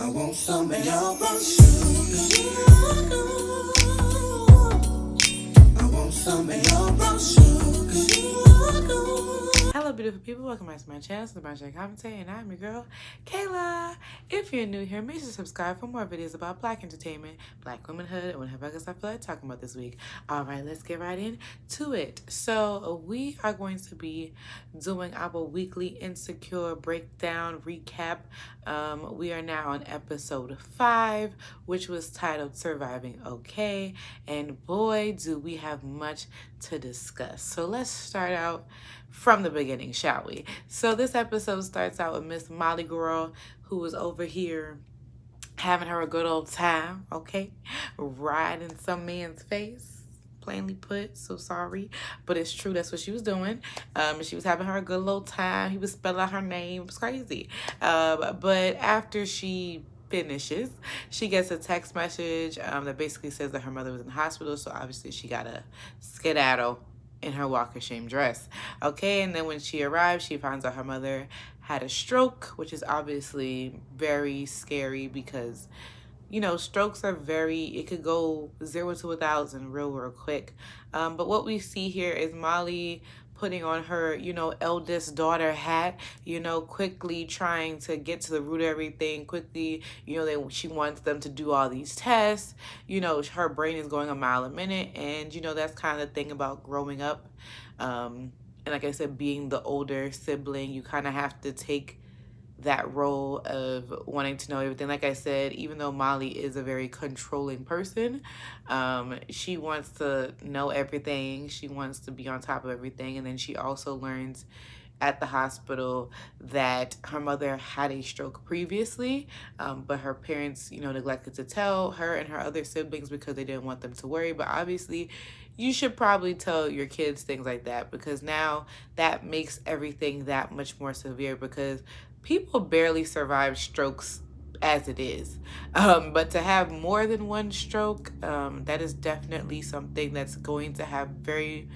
I want some of your brown sugar. I want some of your brown sugar. Hello, beautiful people. Welcome back to my channel. It's the Brown Sugar Commentary, and I'm your girl, Kayla. If you're new here, make sure to subscribe for more videos about Black entertainment, Black womanhood, and whatever else I feel like talking about this week. All right, let's get right into it. So we are going to be doing our weekly Insecure breakdown recap. We are now on episode 5, which was titled Surviving Okay. And boy, do we have much to discuss. So let's start out from the beginning, shall we? So this episode starts out with Miss Molly Girl, who was over here having her a good old time, okay? Riding some man's face, plainly put. So sorry, but it's true. That's what she was doing. She was having her a good little time. He was spelling out her name. It was crazy. But after she finishes, she gets a text message that basically says that her mother was in the hospital. So obviously she got to skedaddle in her walk of shame dress. Okay, and then when she arrives, she finds out her mother had a stroke, which is obviously very scary because, you know, strokes are it could go 0 to 1,000 real quick. But what we see here is Molly putting on her, eldest daughter hat, quickly trying to get to the root of everything, quickly, she wants them to do all these tests, her brain is going a mile a minute, and, that's kind of the thing about growing up. And like I said, being the older sibling, you kind of have to take that role of wanting to know everything. Like I said, even though Molly is a very controlling person, she wants to know everything. She wants to be on top of everything. And then she also learns at the hospital that her mother had a stroke previously, but her parents, neglected to tell her and her other siblings because they didn't want them to worry. But obviously, you should probably tell your kids things like that, because now that makes everything that much more severe, because people barely survive strokes as it is. But to have more than one stroke, that is definitely something that's going to have very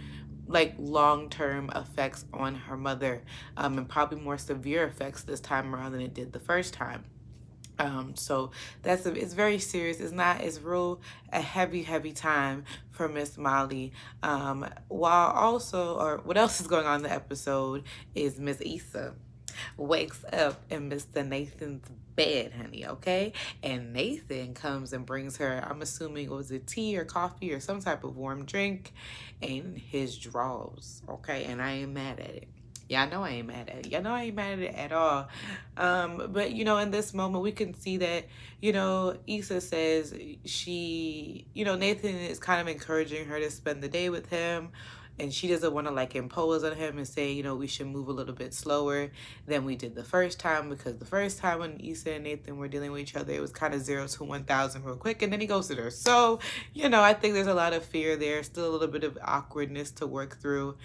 long-term effects on her mother, and probably more severe effects this time around than it did the first time. So it's very serious. It's real a heavy time for Miss Molly. While also, or what else is going on in the episode is Miss Issa wakes up in Mr. Nathan's bed, honey, okay? And Nathan comes and brings her, I'm assuming it was a tea or coffee or some type of warm drink in his drawers, okay? And I ain't mad at it. Y'all know I ain't mad at it. Y'all know I ain't mad at it at all. But, in this moment, we can see that, Issa says Nathan is kind of encouraging her to spend the day with him. And she doesn't want to impose on him and say, we should move a little bit slower than we did the first time, because the first time when Issa and Nathan were dealing with each other, it was kind of 0 to 1,000 real quick, and then he ghosted her. So, I think there's a lot of fear there, still a little bit of awkwardness to work through,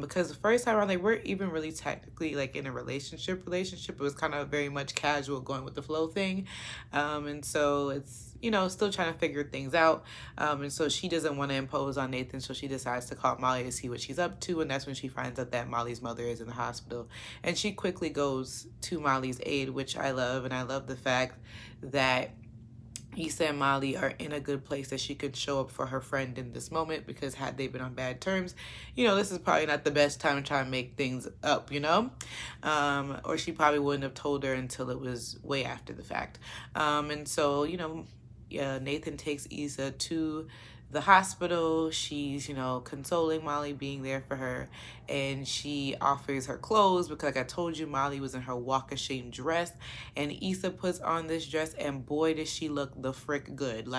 because the first time around, they weren't even really technically in a relationship. It was kind of very much casual, going with the flow thing. And so it's, still trying to figure things out. And so she doesn't want to impose on Nathan, so she decides to call Molly to see what she's up to, and that's when she finds out that Molly's mother is in the hospital. And she quickly goes to Molly's aid, which I love, and I love the fact that Issa and Molly are in a good place, that she could show up for her friend in this moment, because had they been on bad terms, this is probably not the best time to try and make things up, or she probably wouldn't have told her until it was way after the fact. And so, Nathan takes Issa to the hospital. She's, consoling Molly, being there for her, and she offers her clothes because, like I told you, Molly was in her walk of shame dress, and Issa puts on this dress, and boy, does she look the frick good.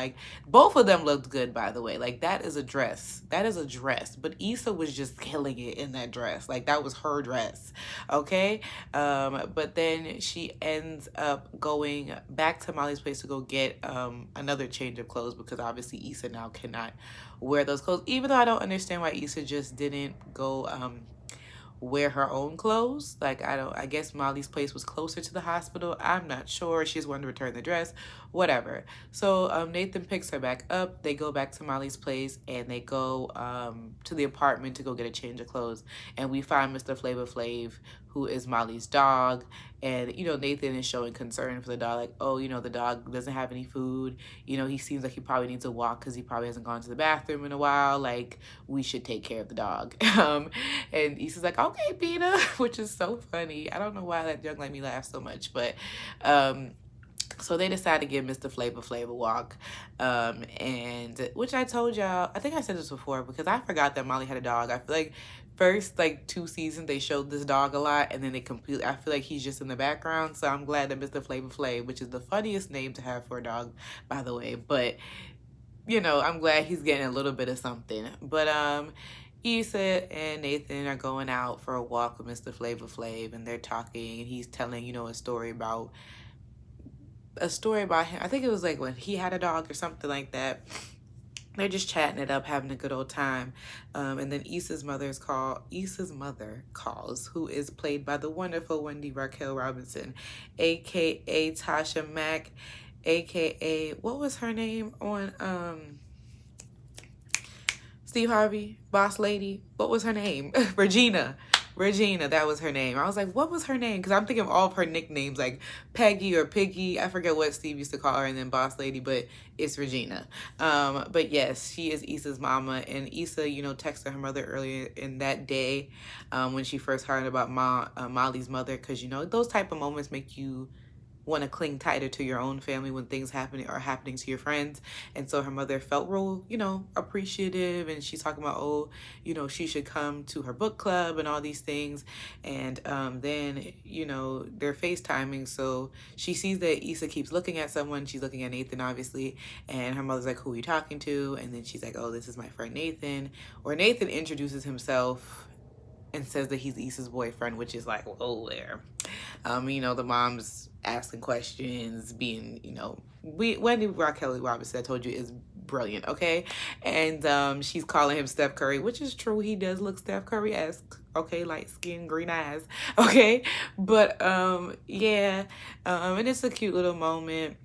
Both of them looked good, by the way. That is a dress. That is a dress. But Issa was just killing it in that dress. That was her dress. Okay? But then she ends up going back to Molly's place to go get another change of clothes, because obviously Issa now cannot wear those clothes, even though I don't understand why Issa just didn't go wear her own clothes. I guess Molly's place was closer to the hospital. I'm not sure. She just wanted to return the dress, whatever. So Nathan picks her back up. They go back to Molly's place, and they go to the apartment to go get a change of clothes. And we find Mr. Flavor Flav who is Molly's dog. And, you know, Nathan is showing concern for the dog, like, oh, you know, the dog doesn't have any food. You know, he seems like he probably needs to walk because he probably hasn't gone to the bathroom in a while. Like, we should take care of the dog. And Issa's like, okay, Peter, which is so funny. I don't know why that joke made me laugh so much, but so they decided to give Mr. Flavor Flav a walk, and which I told y'all, I think I said this before because I forgot that Molly had a dog. I feel like first like 2 seasons they showed this dog a lot, and then they completely, I feel like he's just in the background. So I'm glad that Mr. Flavor Flav, which is the funniest name to have for a dog, by the way, but you know, I'm glad he's getting a little bit of something. But Issa and Nathan are going out for a walk with Mr. Flavor Flav, and they're talking, and he's telling, you know, a story about him. I think it was like when he had a dog or something like that. They're just chatting it up, having a good old time. And then Issa's mother calls, who is played by the wonderful Wendy Raquel Robinson, aka Tasha Mack, aka what was her name on Steve Harvey, Boss Lady? What was her name? Regina, that was her name. I was like, what was her name? Because I'm thinking of all of her nicknames, like Peggy or Piggy. I forget what Steve used to call her, and then Boss Lady, but it's Regina. But yes, she is Issa's mama. And Issa, you know, texted her mother earlier in that day when she first heard about Molly's mother, because, you know, those type of moments make you want to cling tighter to your own family when things are happening to your friends. And so her mother felt real, you know, appreciative, and she's talking about, oh, you know, she should come to her book club and all these things. And then, you know, they're FaceTiming, so she sees that Issa keeps looking at someone. She's looking at Nathan, obviously, and her mother's like, who are you talking to? And then she's like, oh, this is my friend Nathan. Or Nathan introduces himself and says that he's Issa's boyfriend, which is like, whoa there. You know, the mom's asking questions, being, you know, Wendy Raquel Robinson, I told you, is brilliant, okay? And she's calling him Steph Curry, which is true. He does look Steph Curry-esque, okay? Light skin, green eyes, okay? But, yeah, and it's a cute little moment.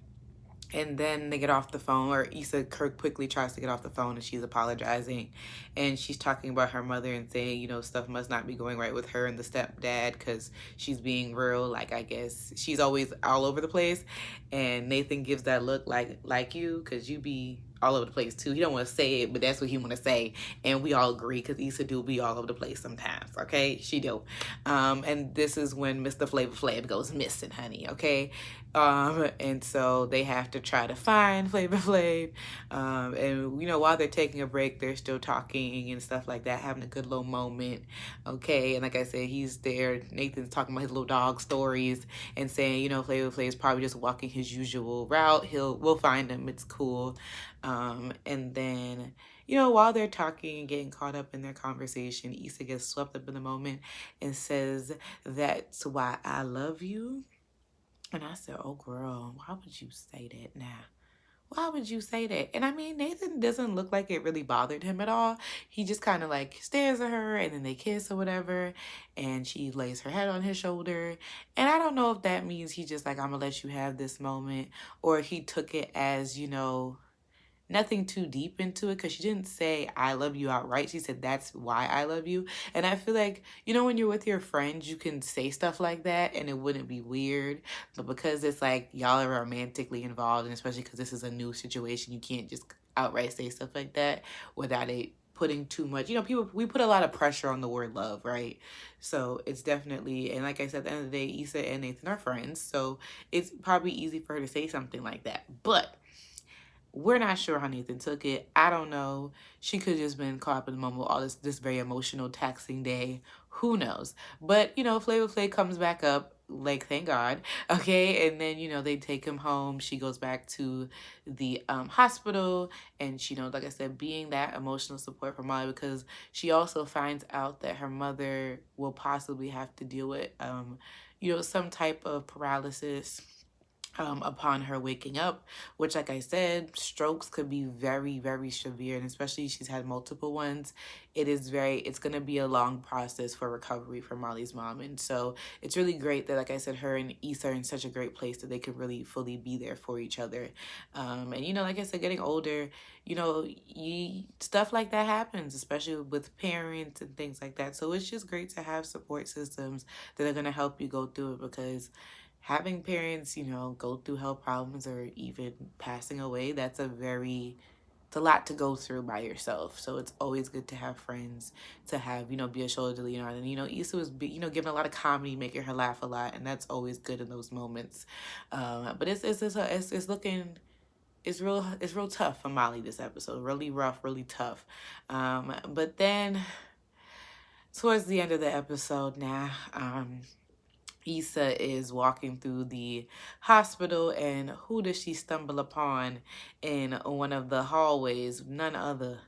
And then they get off the phone, or Issa quickly tries to get off the phone, and she's apologizing. And she's talking about her mother and saying, you know, stuff must not be going right with her and the stepdad because she's being real. Like, I guess she's always all over the place. And Nathan gives that look like you, because you be all over the place too. He don't want to say it, but that's what he want to say. And we all agree, because Issa do be all over the place sometimes, okay? She do. And this is when Mr. Flavor Flav goes missing, honey, okay? And so they have to try to find Flavor Flav. And, you know, while they're taking a break, they're still talking and stuff like that, having a good little moment, okay? And like I said, he's there. Nathan's talking about his little dog stories and saying, you know, Flavor Flav is probably just walking his usual route. We'll find him. It's cool. And then, you know, while they're talking and getting caught up in their conversation, Issa gets swept up in the moment and says, that's why I love you. And I said, oh, girl, why would you say that now? Why would you say that? And I mean, Nathan doesn't look like it really bothered him at all. He just kind of like stares at her, and then they kiss or whatever. And she lays her head on his shoulder. And I don't know if that means he just like, I'm going to let you have this moment, or he took it as, you know, nothing too deep into it, because she didn't say I love you outright. She said that's why I love you. And I feel like, you know, when you're with your friends, you can say stuff like that and it wouldn't be weird. But because it's like y'all are romantically involved, and especially because this is a new situation, you can't just outright say stuff like that without it putting too much, you know, we put a lot of pressure on the word love, right? So it's definitely, and like I said, at the end of the day, Issa and Nathan are friends, so it's probably easy for her to say something like that. But we're not sure how Nathan took it. I don't know. She could have just been caught up in the moment with all this very emotional, taxing day. Who knows? But, you know, Flavor Flav comes back up, like, thank God. Okay, and then, you know, they take him home. She goes back to the hospital, and she, you know, like I said, being that emotional support for Molly, because she also finds out that her mother will possibly have to deal with, you know, some type of paralysis upon her waking up, which, like I said, strokes could be very, very severe, and especially she's had multiple ones. It's going to be a long process for recovery for Molly's mom. And so it's really great that, like I said, her and Issa are in such a great place that they can really fully be there for each other. And, like I said, getting older, stuff like that happens, especially with parents and things like that. So it's just great to have support systems that are going to help you go through it, because having parents, go through health problems or even passing away, it's a lot to go through by yourself. So it's always good to have friends, to have, be a shoulder to lean on. And, Issa was, giving a lot of comedy, making her laugh a lot. And that's always good in those moments. But it's real tough for Molly this episode. Really rough, really tough. But then towards the end of the episode now, Issa is walking through the hospital, and who does she stumble upon in one of the hallways? None other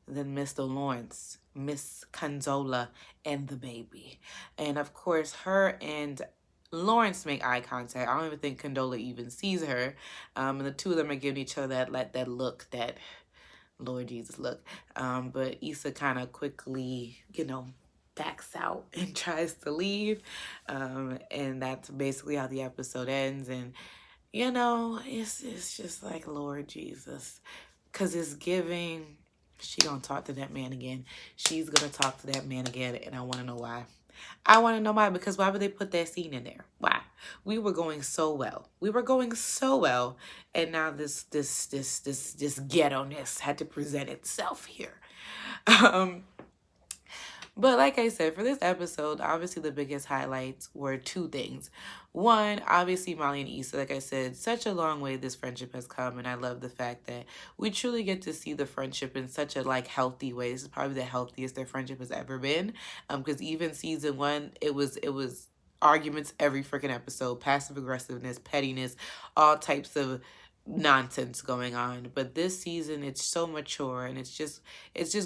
than Mr. Lawrence, Miss Consola, and the baby. And of course, her and Lawrence make eye contact. I don't even think Condola even sees her. And the two of them are giving each other that look, that Lord Jesus look. But Issa kind of quickly, backs out and tries to leave. And that's basically how the episode ends. And, it's just like, Lord Jesus. Because it's giving, she gonna talk to that man again. She's gonna talk to that man again. And I want to know why. I want to know why, because why would they put that scene in there? Why? We were going so well. And now this ghetto-ness had to present itself here. But like I said, for this episode, obviously the biggest highlights were two things. One, obviously Molly and Issa, like I said, such a long way this friendship has come, and I love the fact that we truly get to see the friendship in such a healthy way. This is probably the healthiest their friendship has ever been. Because even season 1, it was arguments every freaking episode, passive aggressiveness, pettiness, all types of nonsense going on. But this season, it's so mature, and it's just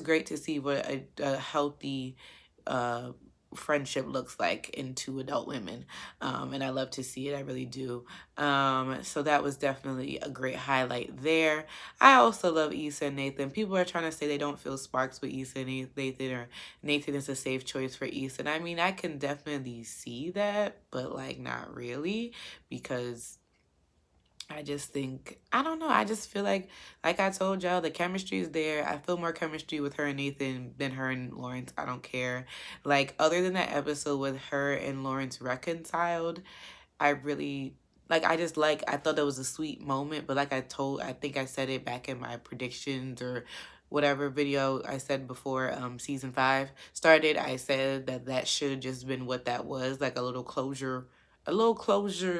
great to see what a healthy friendship looks like in two adult women. And I love to see it. I really do. So that was definitely a great highlight there. I also love Issa and Nathan. People are trying to say they don't feel sparks with Issa and Nathan, or Nathan is a safe choice for Issa. And I mean, I can definitely see that, but not really, because I just think, I don't know, I just feel like I told y'all, the chemistry is there. I feel more chemistry with her and Nathan than her and Lawrence. I don't care. Other than that episode with her and Lawrence reconciled, I really, I thought that was a sweet moment. But I think I said it back in my predictions or whatever video I said before season 5 started. I said that should have just been what that was, a little closure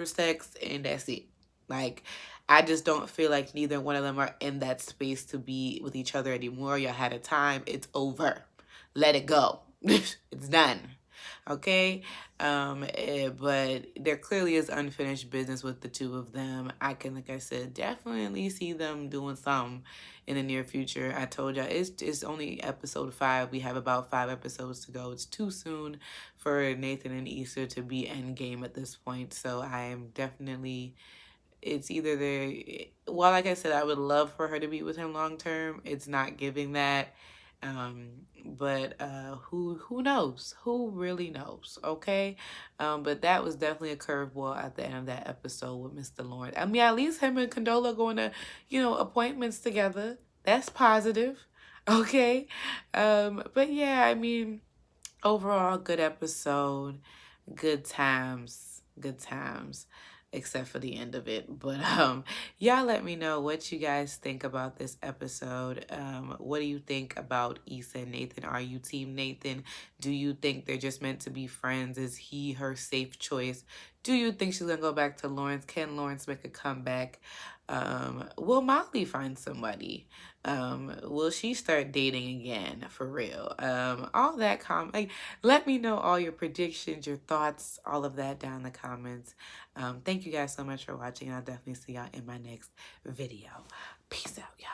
sex, and that's it. I just don't feel like neither one of them are in that space to be with each other anymore. Y'all had a time. It's over. Let it go. It's done. Okay? But there clearly is unfinished business with the two of them. I can, like I said, definitely see them doing something in the near future. I told y'all, it's only episode 5. We have about 5 episodes to go. It's too soon for Nathan and Issa to be endgame at this point. So I am definitely... It's either well, like I said, I would love for her to be with him long term. It's not giving that. But who knows? Who really knows? Okay. But that was definitely a curveball at the end of that episode with Mr. Lawrence. I mean, at least him and Condola going to, appointments together. That's positive. Okay. But yeah, I mean, overall, good episode. Good times. Except for the end of it. But y'all let me know what you guys think about this episode. What do you think about Issa and Nathan? Are you team Nathan? Do you think they're just meant to be friends? Is he her safe choice? Do you think she's gonna go back to Lawrence? Can Lawrence make a comeback? Will Molly find somebody? Will she start dating again for real? All that let me know all your predictions, your thoughts, all of that down in the comments. Thank you guys so much for watching. I'll definitely see y'all in my next video. Peace out, y'all.